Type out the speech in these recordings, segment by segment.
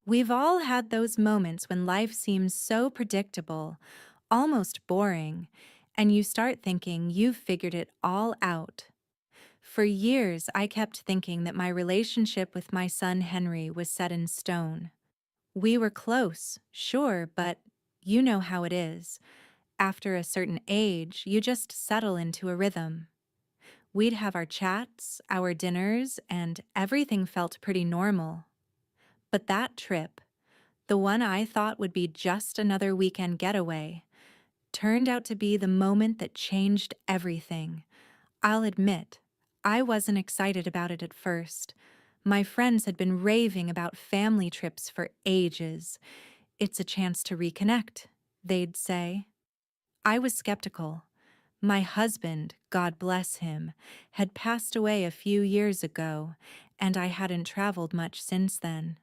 We've all had those moments when life seems so predictable, almost boring, and you start thinking you've figured it all out. For years, I kept thinking that my relationship with my son Henry was set in stone. We were close, sure, but you know how it is. After a certain age, you just settle into a rhythm. We'd have our chats, our dinners, and everything felt pretty normal. But that trip, the one I thought would be just another weekend getaway, turned out to be the moment that changed everything. I'll admit, I wasn't excited about it at first. My friends had been raving about family trips for ages. It's a chance to reconnect, they'd say. I was skeptical. My husband, God bless him, had passed away a few years ago, and I hadn't traveled much since then.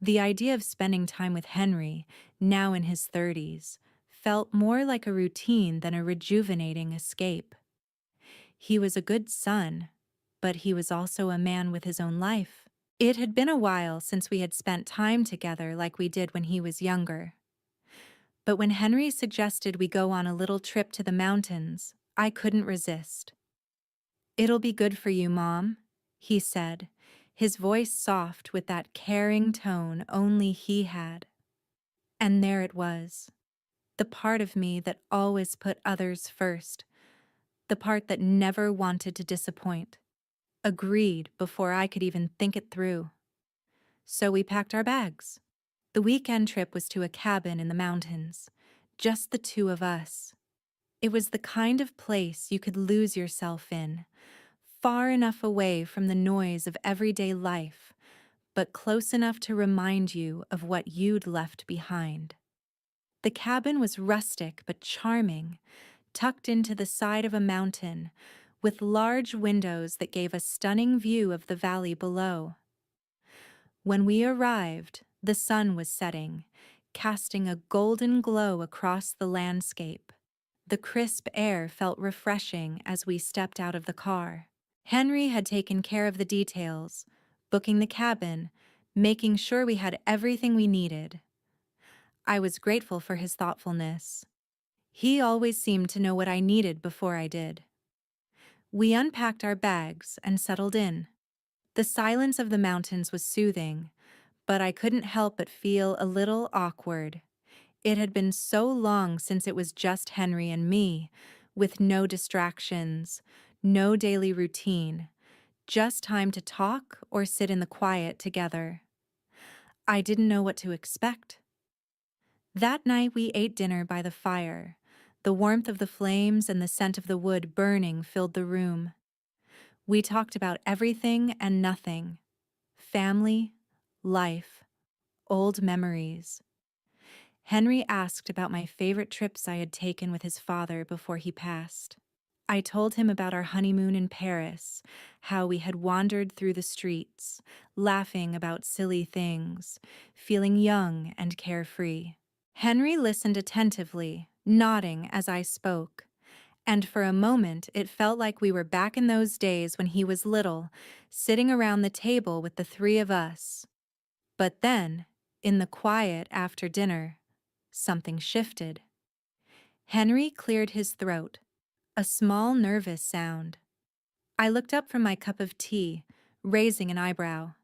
The idea of spending time with Henry, now in his 30s, felt more like a routine than a rejuvenating escape. He was a good son, but he was also a man with his own life. It had been a while since we had spent time together like we did when he was younger. But when Henry suggested we go on a little trip to the mountains, I couldn't resist. "It'll be good for you, Mom," he said, his voice soft with that caring tone only he had. And there it was, the part of me that always put others first, the part that never wanted to disappoint, agreed before I could even think it through. So we packed our bags. The weekend trip was to a cabin in the mountains, just the two of us. It was the kind of place you could lose yourself in, far enough away from the noise of everyday life, but close enough to remind you of what you'd left behind. The cabin was rustic but charming, tucked into the side of a mountain, with large windows that gave a stunning view of the valley below. When we arrived, the sun was setting, casting a golden glow across the landscape. The crisp air felt refreshing as we stepped out of the car. Henry had taken care of the details, booking the cabin, making sure we had everything we needed. I was grateful for his thoughtfulness. He always seemed to know what I needed before I did. We unpacked our bags and settled in. The silence of the mountains was soothing, but I couldn't help but feel a little awkward. It had been so long since it was just Henry and me, with no distractions, no daily routine, just time to talk or sit in the quiet together. I didn't know what to expect. That night we ate dinner by the fire. The warmth of the flames and the scent of the wood burning filled the room. We talked about everything and nothing: family, life, old memories. Henry asked about my favorite trips I had taken with his father before he passed. I told him about our honeymoon in Paris, how we had wandered through the streets, laughing about silly things, feeling young and carefree. Henry listened attentively, nodding as I spoke, and for a moment it felt like we were back in those days when he was little, sitting around the table with the three of us. But then, in the quiet after dinner, something shifted. Henry cleared his throat, a small nervous sound. I looked up from my cup of tea, raising an eyebrow.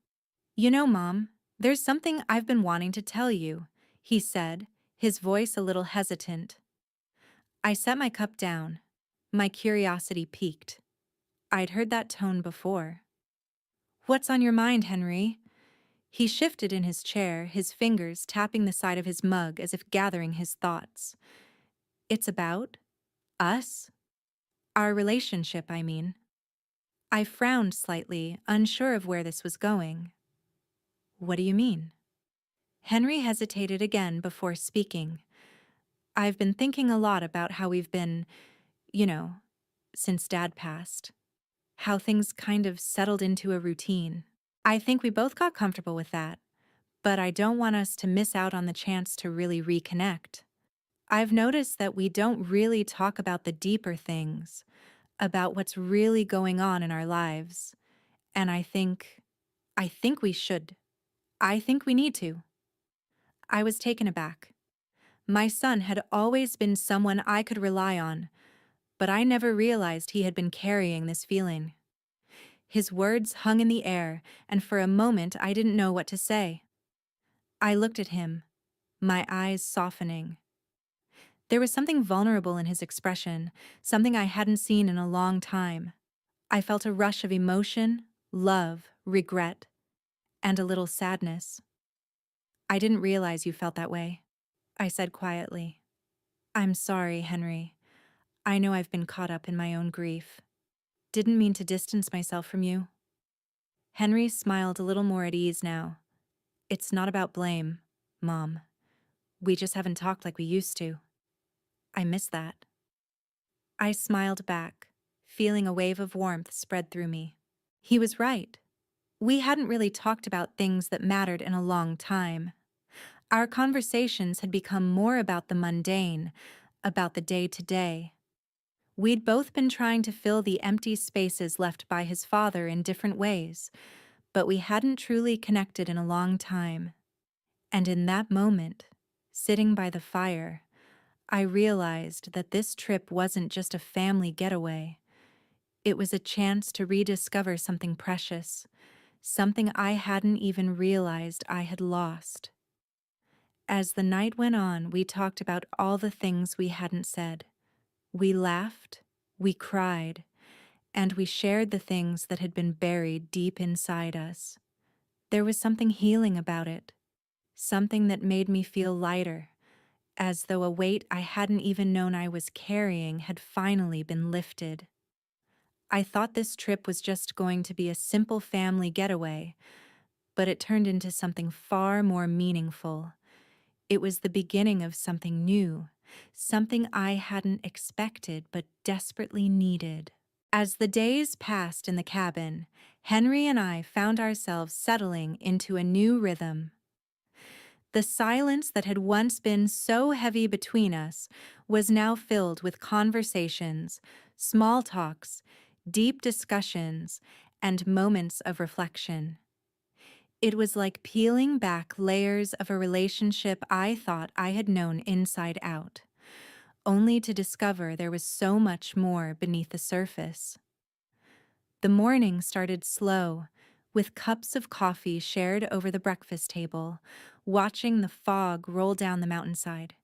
"You know, Mom, there's something I've been wanting to tell you," he said, his voice a little hesitant. I set my cup down. My curiosity piqued. I'd heard that tone before. "What's on your mind, Henry?" He shifted in his chair, his fingers tapping the side of his mug as if gathering his thoughts. "It's about us? Our relationship, I mean." I frowned slightly, unsure of where this was going. "What do you mean?" Henry hesitated again before speaking. "I've been thinking a lot about how we've been, you know, since Dad passed. How things kind of settled into a routine. I think we both got comfortable with that, but I don't want us to miss out on the chance to really reconnect. I've noticed that we don't really talk about the deeper things, about what's really going on in our lives, and I think we should. I think we need to. I was taken aback. My son had always been someone I could rely on, but I never realized he had been carrying this feeling. His words hung in the air, and for a moment I didn't know what to say. I looked at him, my eyes softening. There was something vulnerable in his expression, something I hadn't seen in a long time. I felt a rush of emotion, love, regret, and a little sadness. I didn't realize you felt that way, I said quietly. I'm sorry, Henry. I know I've been caught up in my own grief. Didn't mean to distance myself from you. Henry smiled a little more at ease now. It's not about blame, Mom. We just haven't talked like we used to. I miss that. I smiled back, feeling a wave of warmth spread through me. He was right. We hadn't really talked about things that mattered in a long time. Our conversations had become more about the mundane, about the day-to-day. We'd both been trying to fill the empty spaces left by his father in different ways, but we hadn't truly connected in a long time. And in that moment, sitting by the fire, I realized that this trip wasn't just a family getaway. It was a chance to rediscover something precious, something I hadn't even realized I had lost. As the night went on, we talked about all the things we hadn't said. We laughed, we cried, and we shared the things that had been buried deep inside us. There was something healing about it, something that made me feel lighter, as though a weight I hadn't even known I was carrying had finally been lifted. I thought this trip was just going to be a simple family getaway, but it turned into something far more meaningful. It was the beginning of something new, something I hadn't expected but desperately needed. As the days passed in the cabin, Henry and I found ourselves settling into a new rhythm. The silence that had once been so heavy between us was now filled with conversations, small talks, deep discussions, and moments of reflection. It was like peeling back layers of a relationship I thought I had known inside out, only to discover there was so much more beneath the surface. The morning started slow, with cups of coffee shared over the breakfast table, watching the fog roll down the mountainside.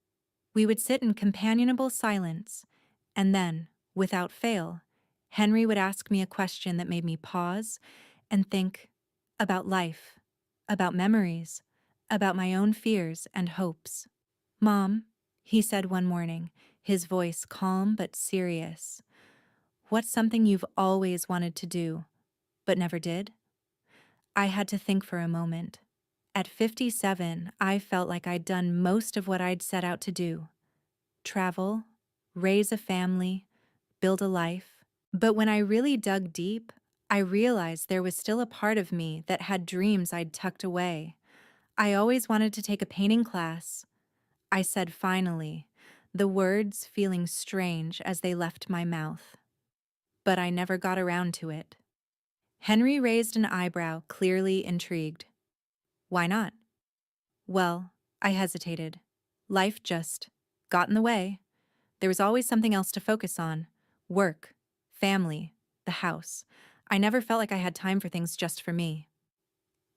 We would sit in companionable silence, and then, without fail, Henry would ask me a question that made me pause and think about life, about memories, about my own fears and hopes. Mom, he said one morning, his voice calm but serious. What's something you've always wanted to do, but never did? I had to think for a moment. At 57, I felt like I'd done most of what I'd set out to do. Travel, raise a family, build a life. But when I really dug deep, I realized there was still a part of me that had dreams I'd tucked away. I always wanted to take a painting class. I said finally, the words feeling strange as they left my mouth. But I never got around to it. Henry raised an eyebrow, clearly intrigued. Why not? Well, I hesitated. Life just got in the way. There was always something else to focus on. Work, family, the house. I never felt like I had time for things just for me.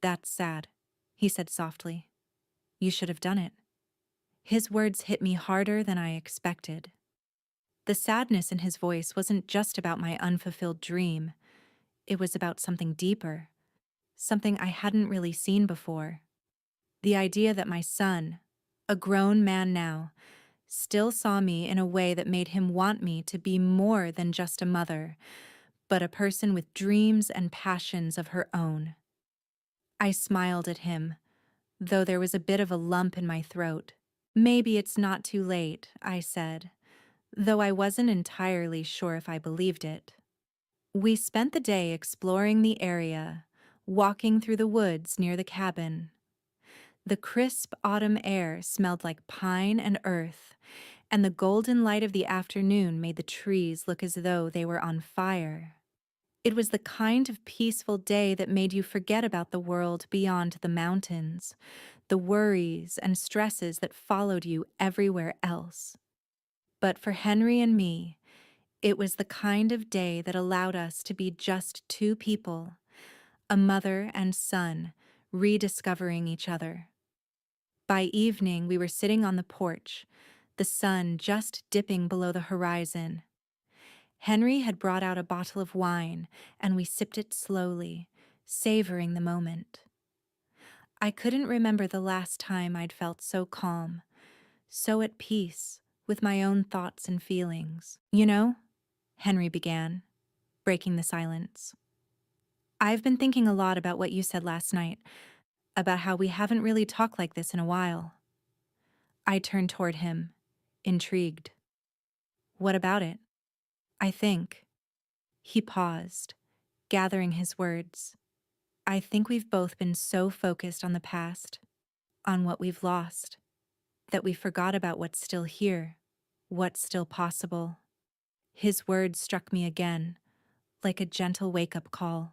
That's sad, he said softly. You should have done it. His words hit me harder than I expected. The sadness in his voice wasn't just about my unfulfilled dream. It was about something deeper, something I hadn't really seen before. The idea that my son, a grown man now, still saw me in a way that made him want me to be more than just a mother, but a person with dreams and passions of her own. I smiled at him, though there was a bit of a lump in my throat. Maybe it's not too late, I said, though I wasn't entirely sure if I believed it. We spent the day exploring the area, walking through the woods near the cabin. The crisp autumn air smelled like pine and earth, and the golden light of the afternoon made the trees look as though they were on fire. It was the kind of peaceful day that made you forget about the world beyond the mountains, the worries and stresses that followed you everywhere else. But for Henry and me, it was the kind of day that allowed us to be just two people, a mother and son, rediscovering each other. By evening, we were sitting on the porch, the sun just dipping below the horizon. Henry had brought out a bottle of wine, and we sipped it slowly, savoring the moment. I couldn't remember the last time I'd felt so calm, so at peace with my own thoughts and feelings. You know, Henry began, breaking the silence. I've been thinking a lot about what you said last night, about how we haven't really talked like this in a while. I turned toward him, intrigued. What about it? I think. He paused, gathering his words. I think we've both been so focused on the past, on what we've lost, that we forgot about what's still here, what's still possible. His words struck me again, like a gentle wake-up call.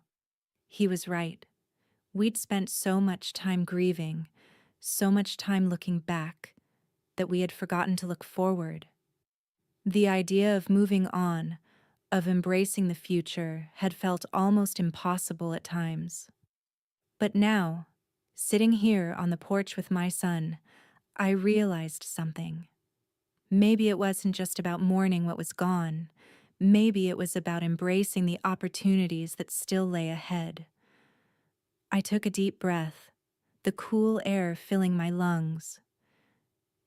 He was right. We'd spent so much time grieving, so much time looking back, that we had forgotten to look forward. The idea of moving on, of embracing the future, had felt almost impossible at times. But now, sitting here on the porch with my son, I realized something. Maybe it wasn't just about mourning what was gone. Maybe it was about embracing the opportunities that still lay ahead. I took a deep breath, the cool air filling my lungs.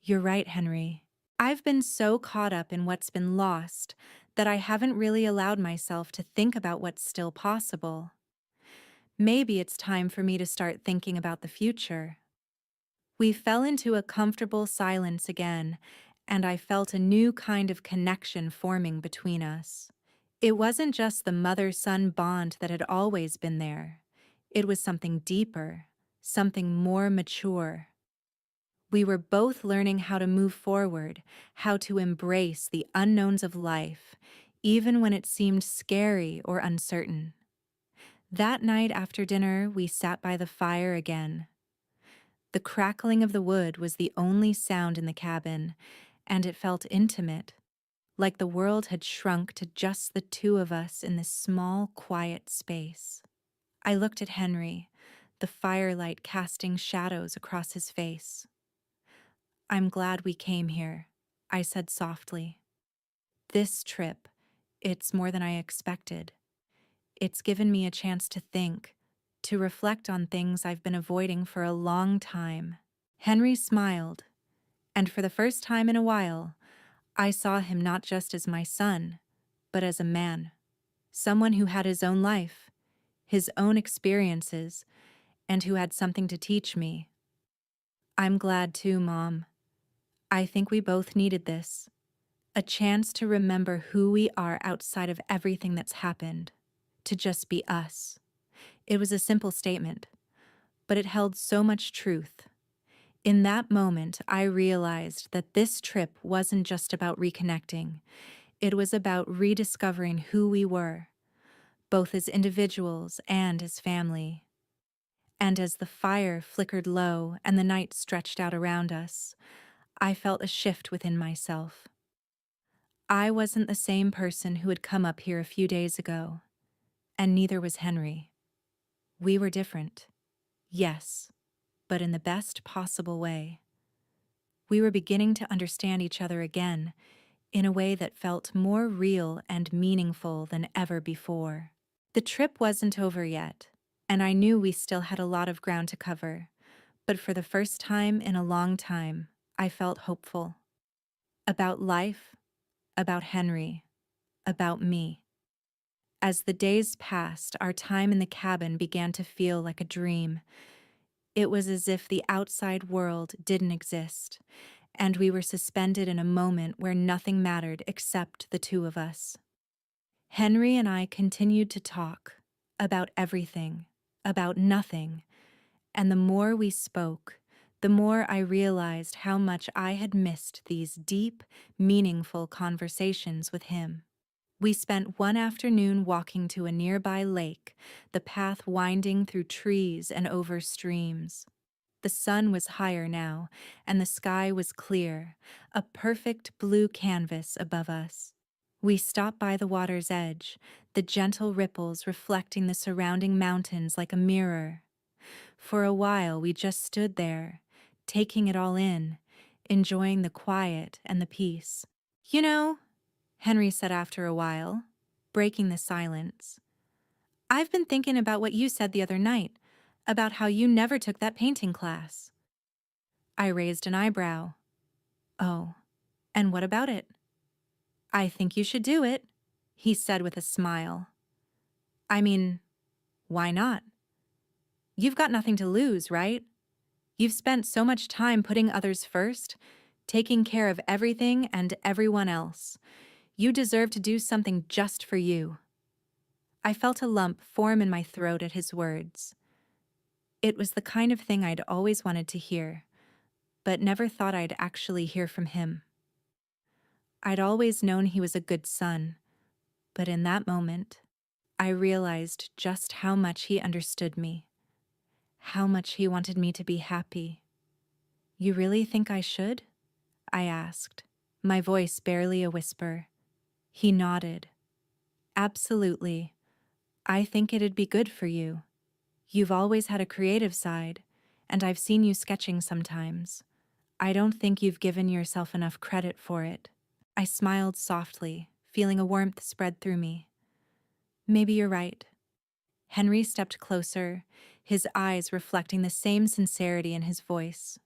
You're right, Henry. I've been so caught up in what's been lost that I haven't really allowed myself to think about what's still possible. Maybe it's time for me to start thinking about the future. We fell into a comfortable silence again, and I felt a new kind of connection forming between us. It wasn't just the mother-son bond that had always been there. It was something deeper, something more mature. We were both learning how to move forward, how to embrace the unknowns of life, even when it seemed scary or uncertain. That night after dinner, we sat by the fire again. The crackling of the wood was the only sound in the cabin, and it felt intimate, like the world had shrunk to just the two of us in this small, quiet space. I looked at Henry, the firelight casting shadows across his face. I'm glad we came here, I said softly. This trip, it's more than I expected. It's given me a chance to think, to reflect on things I've been avoiding for a long time. Henry smiled, and for the first time in a while, I saw him not just as my son, but as a man. Someone who had his own life, his own experiences, and who had something to teach me. I'm glad too, Mom. I think we both needed this. A chance to remember who we are outside of everything that's happened. To just be us. It was a simple statement, but it held so much truth. In that moment, I realized that this trip wasn't just about reconnecting. It was about rediscovering who we were, both as individuals and as family. And as the fire flickered low and the night stretched out around us, I felt a shift within myself. I wasn't the same person who had come up here a few days ago, and neither was Henry. We were different, yes, but in the best possible way. We were beginning to understand each other again in a way that felt more real and meaningful than ever before. The trip wasn't over yet, and I knew we still had a lot of ground to cover, but for the first time in a long time, I felt hopeful. About life, about Henry, about me. As the days passed, our time in the cabin began to feel like a dream. It was as if the outside world didn't exist, and we were suspended in a moment where nothing mattered except the two of us. Henry and I continued to talk about everything, about nothing, and the more we spoke, the more I realized how much I had missed these deep, meaningful conversations with him. We spent one afternoon walking to a nearby lake, the path winding through trees and over streams. The sun was higher now, and the sky was clear, a perfect blue canvas above us. We stopped by the water's edge, the gentle ripples reflecting the surrounding mountains like a mirror. For a while, we just stood there, taking it all in, enjoying the quiet and the peace. You know, Henry said after a while, breaking the silence, I've been thinking about what you said the other night, about how you never took that painting class. I raised an eyebrow. Oh, and what about it? I think you should do it, he said with a smile. I mean, why not? You've got nothing to lose, right? You've spent so much time putting others first, taking care of everything and everyone else. You deserve to do something just for you. I felt a lump form in my throat at his words. It was the kind of thing I'd always wanted to hear, but never thought I'd actually hear from him. I'd always known he was a good son, but in that moment, I realized just how much he understood me, how much he wanted me to be happy. You really think I should? I asked, my voice barely a whisper. He nodded. Absolutely. I think it'd be good for you. You've always had a creative side, and I've seen you sketching sometimes. I don't think you've given yourself enough credit for it. I smiled softly, feeling a warmth spread through me. Maybe you're right. Henry stepped closer, his eyes reflecting the same sincerity in his voice.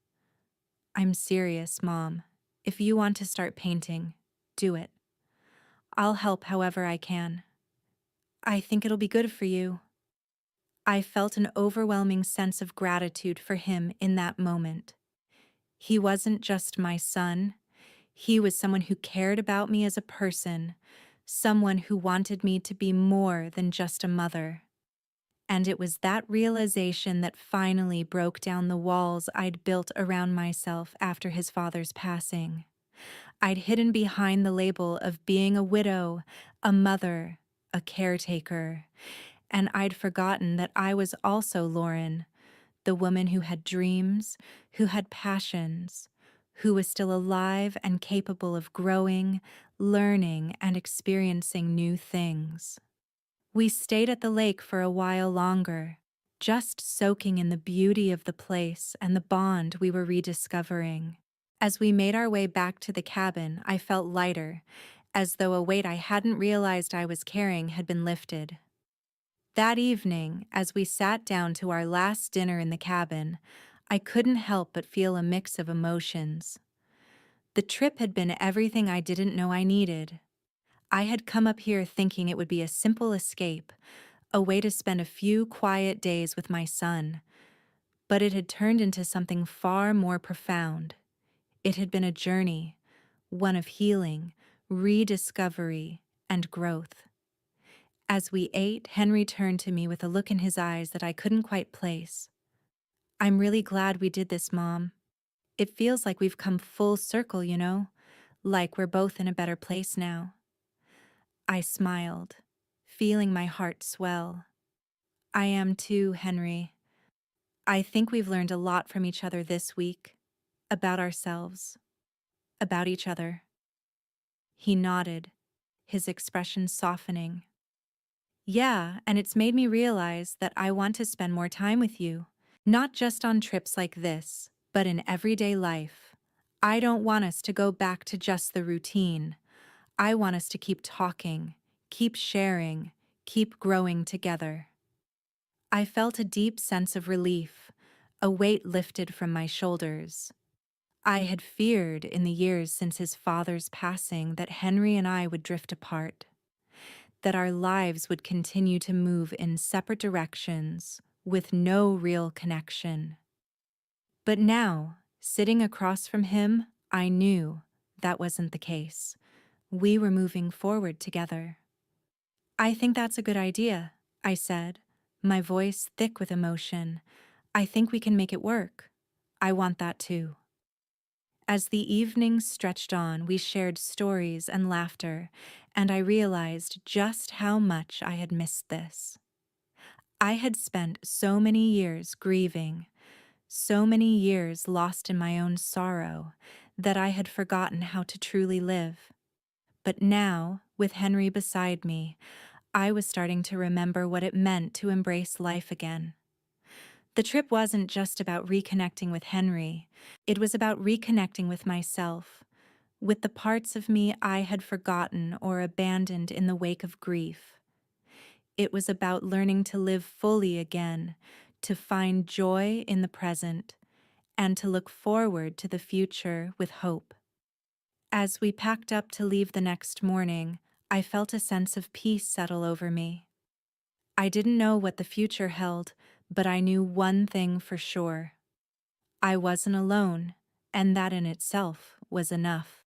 I'm serious, Mom. If you want to start painting, do it. I'll help however I can. I think it'll be good for you. I felt an overwhelming sense of gratitude for him in that moment. He wasn't just my son. He was someone who cared about me as a person, someone who wanted me to be more than just a mother. And it was that realization that finally broke down the walls I'd built around myself after his father's passing. I'd hidden behind the label of being a widow, a mother, a caretaker, and I'd forgotten that I was also Lauren, the woman who had dreams, who had passions, who was still alive and capable of growing, learning, and experiencing new things. We stayed at the lake for a while longer, just soaking in the beauty of the place and the bond we were rediscovering. As we made our way back to the cabin, I felt lighter, as though a weight I hadn't realized I was carrying had been lifted. That evening, as we sat down to our last dinner in the cabin, I couldn't help but feel a mix of emotions. The trip had been everything I didn't know I needed. I had come up here thinking it would be a simple escape, a way to spend a few quiet days with my son, but it had turned into something far more profound. It had been a journey, one of healing, rediscovery, and growth. As we ate, Henry turned to me with a look in his eyes that I couldn't quite place. I'm really glad we did this, Mom. It feels like we've come full circle, you know, like we're both in a better place now. I smiled, feeling my heart swell. I am too, Henry. I think we've learned a lot from each other this week, about ourselves, about each other. He nodded, his expression softening. Yeah, and it's made me realize that I want to spend more time with you, not just on trips like this, but in everyday life. I don't want us to go back to just the routine. I want us to keep talking, keep sharing, keep growing together. I felt a deep sense of relief, a weight lifted from my shoulders. I had feared in the years since his father's passing that Henry and I would drift apart, that our lives would continue to move in separate directions with no real connection. But now, sitting across from him, I knew that wasn't the case. We were moving forward together. I think that's a good idea, I said, my voice thick with emotion. I think we can make it work. I want that too. As the evenings stretched on, we shared stories and laughter, and I realized just how much I had missed this. I had spent so many years grieving, so many years lost in my own sorrow, that I had forgotten how to truly live. But now, with Henry beside me, I was starting to remember what it meant to embrace life again. The trip wasn't just about reconnecting with Henry, it was about reconnecting with myself, with the parts of me I had forgotten or abandoned in the wake of grief. It was about learning to live fully again, to find joy in the present, and to look forward to the future with hope. As we packed up to leave the next morning, I felt a sense of peace settle over me. I didn't know what the future held, but I knew one thing for sure. I wasn't alone, and that in itself was enough.